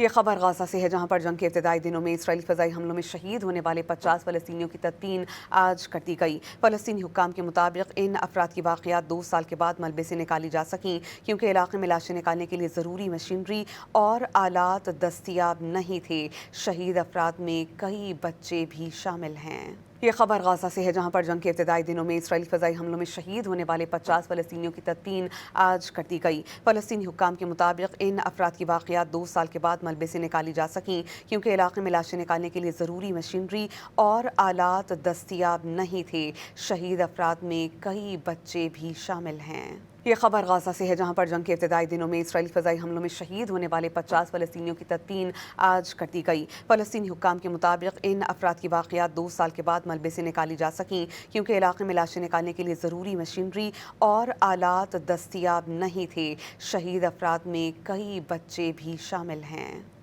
یہ خبر غزہ سے ہے، جہاں پر جنگ کے ابتدائی دنوں میں اسرائیلی فضائی حملوں میں شہید ہونے والے 50 فلسطینیوں کی تدفین آج کر دی گئی۔ فلسطینی حکام کے مطابق ان افراد کی باقیات 2 سال کے بعد ملبے سے نکالی جا سکیں، کیونکہ علاقے میں لاشیں نکالنے کے لیے ضروری مشینری اور آلات دستیاب نہیں تھے۔ شہید افراد میں کئی بچے بھی شامل ہیں۔ یہ خبر غزہ سے ہے، جہاں پر جنگ کے ابتدائی دنوں میں اسرائیلی فضائی حملوں میں شہید ہونے والے 50 فلسطینیوں کی تدفین آج کر دی گئی۔ فلسطینی حکام کے مطابق ان افراد کی باقیات 2 سال کے بعد ملبے سے نکالی جا سکیں، کیونکہ علاقے میں لاشیں نکالنے کے لیے ضروری مشینری اور آلات دستیاب نہیں تھے۔ شہید افراد میں کئی بچے بھی شامل ہیں۔ یہ خبر غزہ سے ہے، جہاں پر جنگ کے ابتدائی دنوں میں اسرائیلی فضائی حملوں میں شہید ہونے والے 50 فلسطینیوں کی تدفین آج کر دی گئی۔ فلسطینی حکام کے مطابق ان افراد کی باقیات 2 سال کے بعد ملبے سے نکالی جا سکیں، کیونکہ علاقے میں لاشیں نکالنے کے لیے ضروری مشینری اور آلات دستیاب نہیں تھے۔ شہید افراد میں کئی بچے بھی شامل ہیں۔